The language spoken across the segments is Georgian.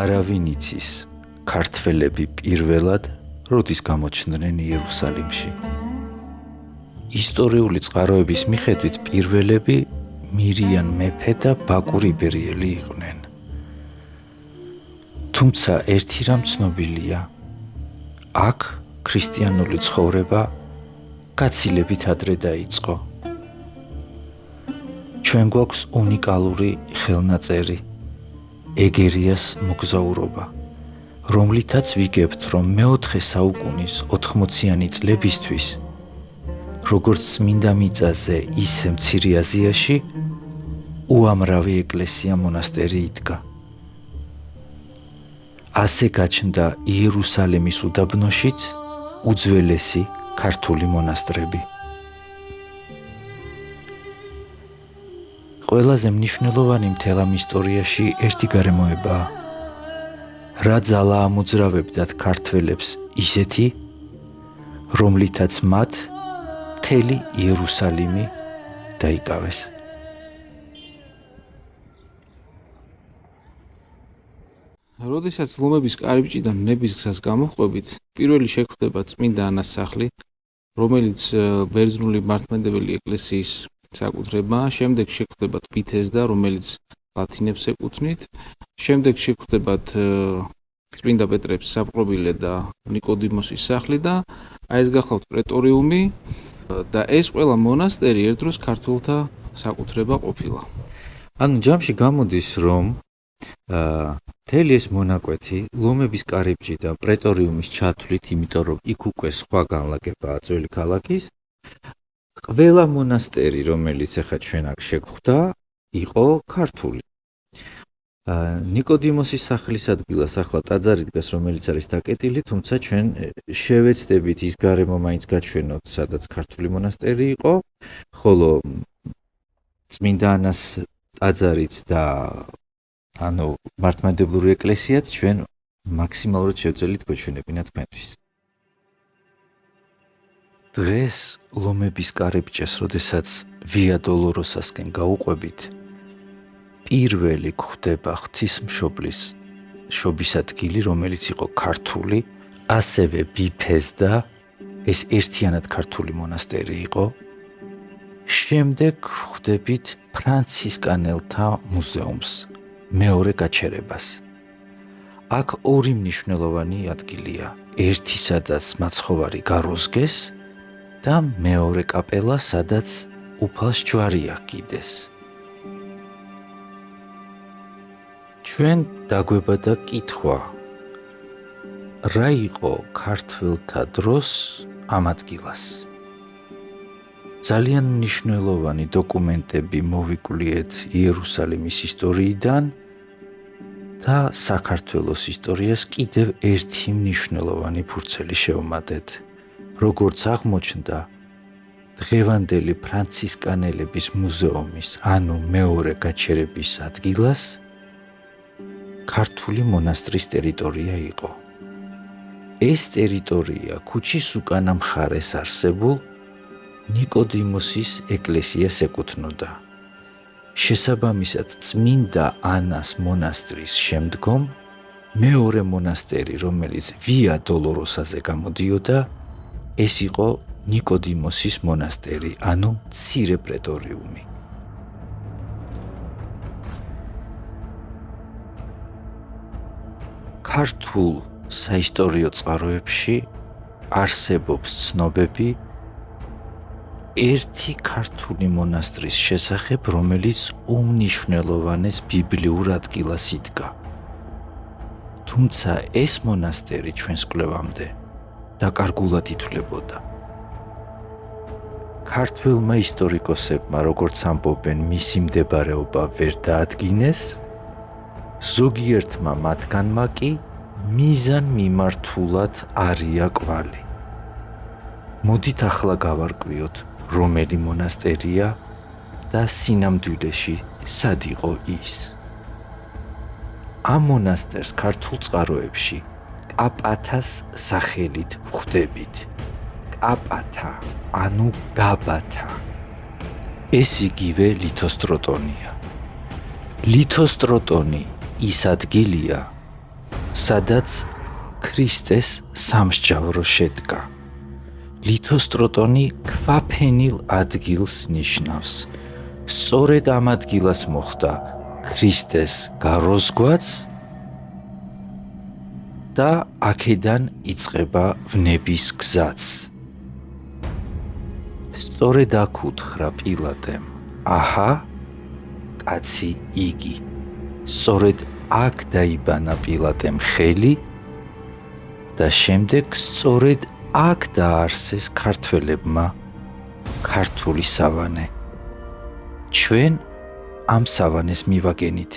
არავინ იცის ქართველები პირველად როდის გამოჩნდნენ იერუსალიმში. ისტორიული წყაროების მიხედვით პირველები მირიან მეფე და ბაკურ იბერიელი იყვნენ. თუმცა ერთი რამ ცნობილია, აქ ქრისტიანული ცხოვრება გაცილებით ადრე დაიწყო. ჩვენ გვაქვს უნიკალური ხელნაწერი, ეგერიას მოგზაურობა, რომლითაც ვიგებთ, რომ მეოთხე საუკუნის 80-იანი წლებისთვის, როგორც წმინდა მიწაზე, ისე მცირე აზიაში, უამრავი ეკლესია მონასტერი იდგა. ასე გაჩნდა იერუსალიმის უდაბნოშიც უძველესი ქართული მონასტრები. ყველაზე მნიშვნელოვანი მთელ ამ ისტორიაში ერთი გარემოებაა. რა ძალა ამოძრავებდათ ქართველებს ისეთი, რომლითაც მათ მთელი იერუსალიმი დაიკავეს. როდესაც ლომების კარიბჭიდან ნების გზას გამოჰყვებით, პირველი შეხვდება წმინდა ანას სახლი, რომელიც ბერძნული მართლმადიდებელი ეკლესიის საკუთრებაა, შემდეგ შეხვდებათ ბითესდა, რომელიც ლათინებს ეკუთვნით, შემდეგ შეხვდებათ წმინდა პეტრეს საპყრობილე და ნიკოდიმოსის სახლი და ეს გახლავთ პრეტორიუმი და ეს ყველა მონასტერი ერთ დროს ქართველთა საკუთრება ყოფილა. ანუ ჯამში გამოდის, რომ მთელი ეს მონაკვეთი ლომების კარიბჭი და პრეტორიუმის ჩათვლით, იმიტომ რომ იქ უკვე სხვა განლაგებაა ძველი ქალაქის, ყველა მონასტერი, რომელიც ახლა ჩვენ აქ შეგხვდა, იყო ქართული. ნიკოდიმოსის სახლის ადგილას ახლა ტაძარი დგას, რომელიც არის დაკეტილი, თუმცა ჩვენ შევეცდებით ის გარემო მაინც გაჩვენოთ, სადაც ქართული მონასტერი იყო, ხოლო წმინდა ანას ტაძარიც და მართლმადიდებლური ეკლესიაც ჩვენ მაქსიმალურად შევძელით გვეჩვენებინა თქვენთვის. დღეს ლომების კარიბჭეს, როდესაც ვია დოლოროსასკენ გაუყვებით, პირველი გვხვდება ღვთისმშობლის შობის ადგილი, რომელიც იყო ქართული, ასევე ბითესდა, ეს ერთიანად ქართული მონასტერი იყო. შემდეგ ხვდებით ფრანცისკანელთა მუზეუმს, მეორე გაჩერებას. აქ ორი მნიშვნელოვანი ადგილია, ერთი სადაც მაცხოვარი გაროზგეს და მეორე კაპელა, სადაც უფალს ჯვარი აქიდეს. ჩვენ დაგვებადა კითხვა, რა იყო ქართველთა დროს ამ ადგილას? ძალიან მნიშვნელოვანი დოკუმენტები მოვიკვლიეთ იერუსალიმის ისტორიიდან და საქართველოს ისტორიას კიდევ ერთი მნიშვნელოვანი ფურცელი შევმატეთ. როგორც აღმოჩნდა, დღევანდელი ფრანცისკანელების მუზეუმის, ანუ მეორე გაჩერების ადგილას ქართული მონასტრის ტერიტორია იყო. ეს ტერიტორია ქუჩის უკანა მხარეს არსებულ ნიკოდიმოსის ეკლესიას ეკუთვნოდა. შესაბამისად, წმინდა ანას მონასტრის შემდგომ მეორე მონასტერი, რომელიც ვია დოლოროსაზე გამოდიოდა, ეს იყო ნიკოდიმოსის მონასტერი, ანუ მცირე პრეტორიუმი. ქართულ საისტორიო წყაროებში არსებობს ცნობები ერთი ქართული მონასტრის შესახებ, რომელიც უმნიშვნელოვანეს ბიბლიურ ადგილას იდგა. თუმცა ეს მონასტერი ჩვენს კვლევამდე დაკარგულად ითვლებოდა. ქართველმა ისტორიკოსებმა, როგორც ამბობენ, მისი მდებარეობა ვერ დაადგინეს, ზოგიერთმა მათგანმა კი მიზანმიმართულად არია კვალი. მოდით ახლა გავარკვიოთ, რომელი მონასტერია და სინამდვილეში სად იყო ის. ამ მონასტერს ქართულ წყაროებში კაპათას სახელით ვხვდებით. კაპათა, ანუ გაბათა. ეს იგივე ლითოსტროტონია. ლითოსტროტონი ის ადგილია, სადაც ქრისტეს სამსჯავრო შედგა. ლითოსტროტონი ქვაფენილ ადგილს ნიშნავს. სწორედ ამ ადგილას მოხდა ქრისტეს გაროზგვაც და აქედან იწყება ვნების გზაც. სწორედ აქ უთხრა პილატემ, აჰა, კაცი იგი. სწორედ აქ დაიბანა პილატემ ხელი და შემდეგ სწორედ აქ დააარსეს ქართველებმა ქართული სავანე. ჩვენ ამ სავანეს მივაგენით.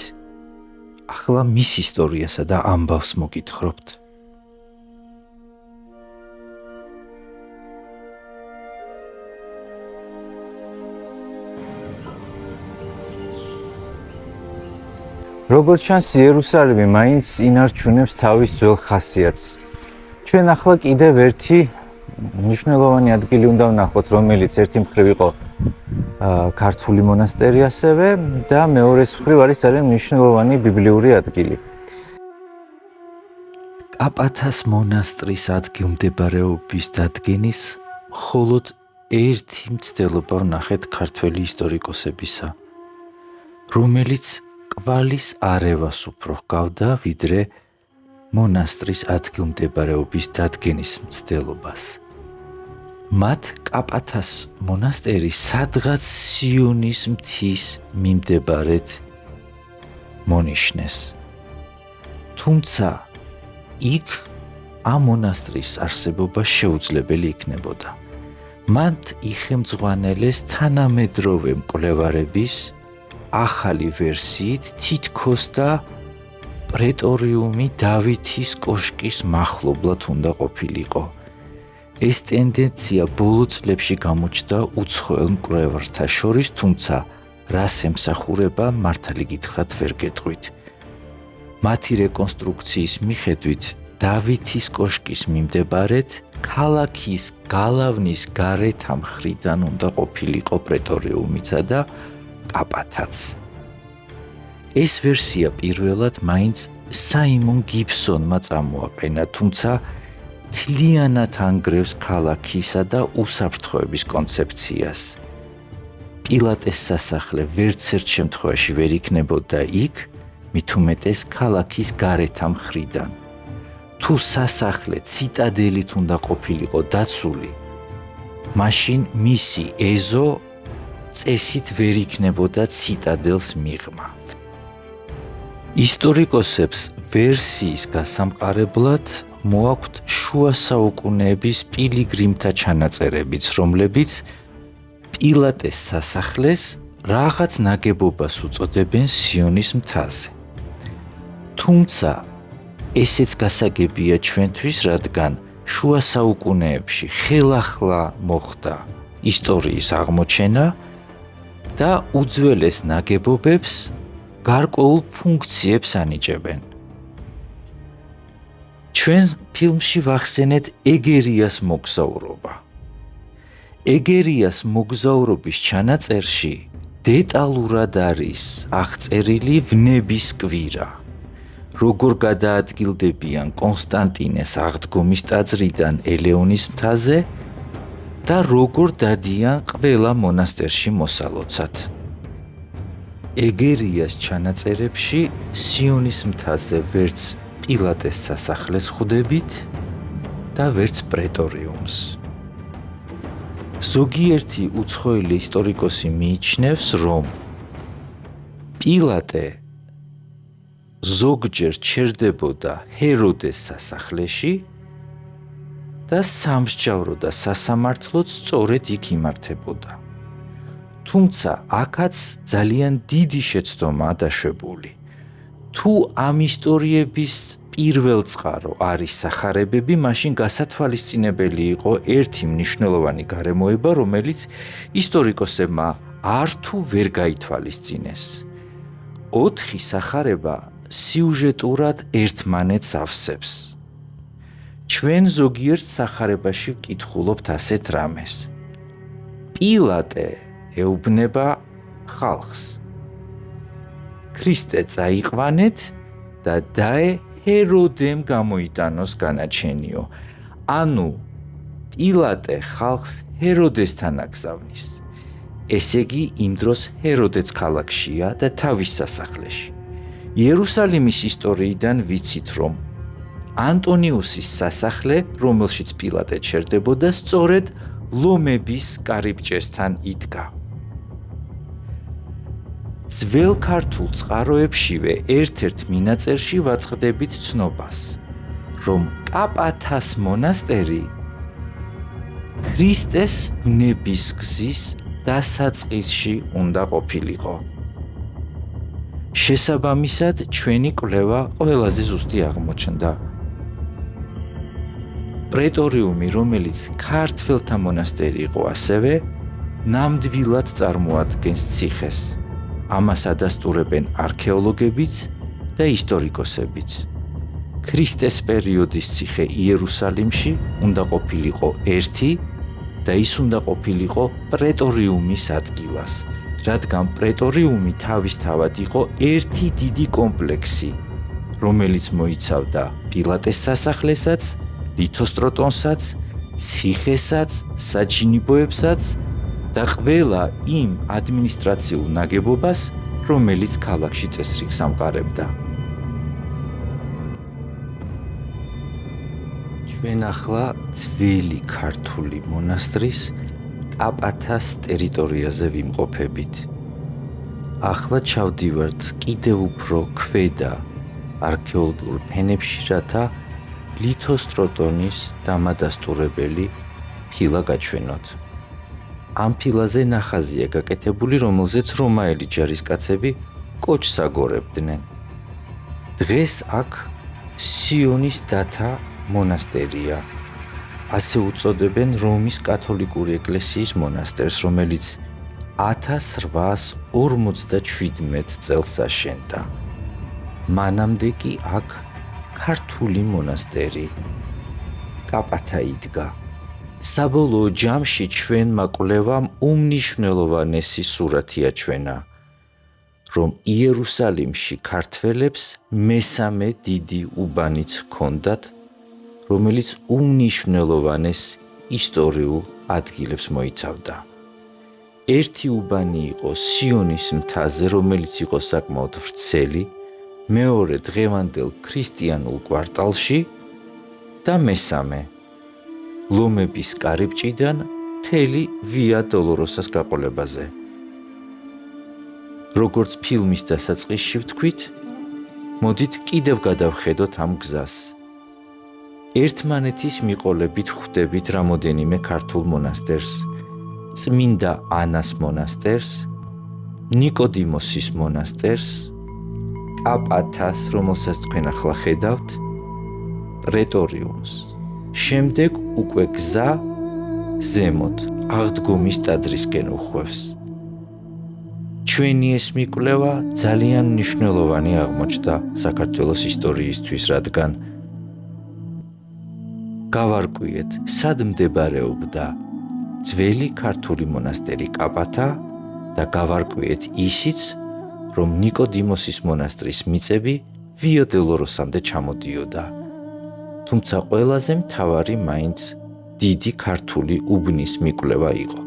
ახლა მის ისტორიასა და ამბავს მოგითხრობთ. როგორც ჩანს, იერუსალიმი მაინც ინარჩუნებს თავის ძველ ხასიათს. ჩვენ ახლა კიდევ ერთი მნიშვნელოვანი ადგილი უნდა ვნახოთ, რომელიც ერთი მხრივ იყო ქართული მონასტერი ასევე და მეორეს მხრივ არის ძალიან მნიშვნელოვანი ბიბლიური ადგილი. კაპათას მონასტრის ადგილმდებარეობის დადგენის მხოლოდ ერთი მცდელობა ვნახეთ ქართველი ისტორიკოსებისა, რომელიც კვალის არევას უფრო ჰგავდა, ვიდრე მონასტრის ადგილმდებარეობის დადგენის მცდელობას. მათ კაპათას მონასტერი სადღაც სიონის მთის მიმდებარედ მონიშნეს. თუმცა იქ ამ მონასტრის არსებობა შეუძლებელი იქნებოდა. მათ იხემძღვანელეს თანამედროვე მკვლევარების ახალი ვერსიით თითქოს და პრეტორიუმი დავითის კოშკის მახლობლად უნდა ყოფილიყო. ეს ტენდენცია ბოლო წლებში გამოჩნდა უცხოელ მკვლევართა შორის, თუმცა რას ემსახურება, მართალი გითხრათ ვერ გეტყვით. მათი რეკონსტრუქციის მიხედვით დავითის კოშკის მიმდებარედ ქალაქის გალავნის გარეთ მხრიდან უნდა ყოფილიყო პრეტორიუმიცა და კაპათაც. ეს ვერსია პირველად მაინც საიმონ გიბსონმა წამოაყენა, თუმცა მთლიანად ანგრევს ქალაქისა და უსაფრთხოების კონცეფციას. პილატეს სასახლე ვერცერთ შემთხვევაში ვერ იქნებოდა იქ, მით უმეტეს ქალაქის გარეთ მხრიდან. თუ სასახლე ციტადელით უნდა ყოფილიყო დაცული, მაშინ მისი ეზო წესით ვერ იქნებოდა ციტადელს მიღმა. ისტორიკოსებს ვერსიის გასამყარებლად მოაქვთ შუა საუკუნეების პილიგრიმთა ჩანაწერებიც, რომლებიც პილატეს სასახლეს რაღაც ნაგებობას უწოდებენ სიონის მთაზე. თუმცა ესეც გასაგებია ჩვენთვის, რადგან შუა საუკუნეებში ხელახლა მოხდა ისტორიის აღმოჩენა და უძველეს ნაგებობებს გარკვეულ ფუნქციებს ანიჭებენ. ჩვენ ფილმში ვახსენეთ ეგერიას მოგზაურობა. ეგერიას მოგზაურობის ჩანაწერში დეტალურად არის აღწერილი ვნების კვირა, როგორ გადაადგილდებიან კონსტანტინეს აღდგომის ტაძრიდან ელეონის მთაზე და როგორ დადიან ყველა მონასტერში მოსალოცად. ეგერიას ჩანაწერებში სიონის მთაზე ვერც პილატეს სასახლეს ხვდებით და ვერც პრეტორიუმს. ზოგიერთი უცხოელი ისტორიკოსი მიიჩნევს, რომ პილატე ზოგჯერ ჩერდებოდა ჰეროდეს სასახლეში და სამსჯავრო და სასამართლოც სწორედ იქ იმართებოდა. თუმცა აქაც ძალიან დიდი შეცდომაა დაშვებული. თუ ამ ისტორიების პირველ წყარო არის სახარებები, მაშინ გასათვალისწინებელი იყო ერთი მნიშვნელოვანი გარემოება, რომელიც ისტორიკოსებმა არ თუ ვერ გაითვალისწინეს. 4 სახარება სიუჟეტურად ერთმანეთს ავსებს. ჩვენ ზოგიერთ სახარებაში ვკითხულობთ ასეთ რამეს. პილატე ეუბნება ხალხს. ქრისტე წაიყვანეთ და დაე ჰეროდემ გამოიტანოს განაჩენიო. ანუ პილატე ხალხს ჰეროდესთან აგზავნის. ესე იგი იმ დროს ჰეროდეც ქალაქშია და თავის სასახლეში. იერუსალიმის ისტორიიდან ვიცით, რომ ანტონიუსის სასახლე, რომელშიც პილატე ჩერდებოდა, სწორედ ლომების კარიბჭესთან იდგა. ძველ ქართულ წყაროებშივე ერთ-ერთ მინაწერში ვაწყდებით ცნობას, რომ კაპათას მონასტერი ქრისტეს ვნების გზის დასაწყისში უნდა ყოფილიყო. შესაბამისად, ჩვენი კვლევა ყველაზე ზუსტი აღმოჩნდა. პრეტორიუმი, რომელიც ქართველთა მონასტერი იყო, ასევე ნამდვილად წარმოადგენს ციხეს. ამას ადასტურებენ არქეოლოგებიც და ისტორიკოსებიც. ქრისტეს პერიოდის ციხე იერუსალიმში უნდა ყოფილიყო ერთი და ის უნდა ყოფილიყო პრეტორიუმის ადგილას, რადგან პრეტორიუმი თავისთავად იყო ერთი დიდი კომპლექსი, რომელიც მოიცავდა პილატეს სასახლესაც, ლითოსტრატონსაც, ციხესაც, საჯინიბოებსაც და ყველა იმ ადმინისტრაციულ ნაგებობას, რომელიც ქალაქში წესრიგს ამყარებდა. ჩვენ ახლა ძველი ქართული მონასტრის კაპათას ტერიტორიაზე ვიმყოფებით. ახლა ჩავდივართ კიდევ უფრო ქვედა არქეოლოგიურ ფენებში, რათა ლითოსტრატონის დამადასტურებელი ფილა გაჩვენოთ. ამ ფილაზე ნახაზია გაკეთებული, რომელზეც რომაელი ჯარისკაცები კოჭს აგორებდნენ. დღეს აქ სიონის დათა მონასტერია. ასე უწოდებენ რომის კათოლიკური ეკლესიის მონასტერს, რომელიც 1857 წელს აშენდა. მანამდე კი აქ ქართული მონასტერი კაპათა იდგა. საბოლოო ჯამში ჩვენმა კვლევამ უმნიშვნელოვანესი სურათი აჩვენა, რომ იერუსალიმში ქართველებს მესამე დიდი უბანიც ჰქონდათ, რომელიც უმნიშვნელოვანეს ისტორიულ ადგილებს მოიცავდა. ერთი უბანი იყო სიონის მთაზე, რომელიც იყო საკმაოდ ვრცელი, მეორე დღევანდელ ქრისტიანულ კვარტალში და მესამე ლომების კარიბჭიდან მთელი ვია დოლოროსას გაყოლებაზე. როგორც ფილმის დასაწყისში ვთქვით, მოდით კიდევ გადავხედოთ ამ გზას. ერთმანეთის მიყოლებით ხვდებით რამოდენიმე ქართულ მონასტერს, წმინდა ანას მონასტერს, ნიკოდიმოსის მონასტერს, კაპათას, რომელსაც თქვენ ახლა ხედავთ, პრეტორიუმს. შემდეგ უკვე გზა ზემოთ აღდგომის ტაძრისკენ უხვევს. ჩვენი ეს მიკვლევა ძალიან მნიშვნელოვანი აღმოჩნდა საქართველოს ისტორიისთვის, რადგან გავარკვიეთ, სად მდებარეობდა ძველი ქართული მონასტერი კაპათა და გავარკვიეთ ისიც, რომ ნიკოდიმოსის მონასტრის მიწები ვია დოლოროსამდე ჩამოდიოდა. თუმცა ყველაზე მთავარი მაინც დიდი ქართული უბნის მიკვლევა იყო.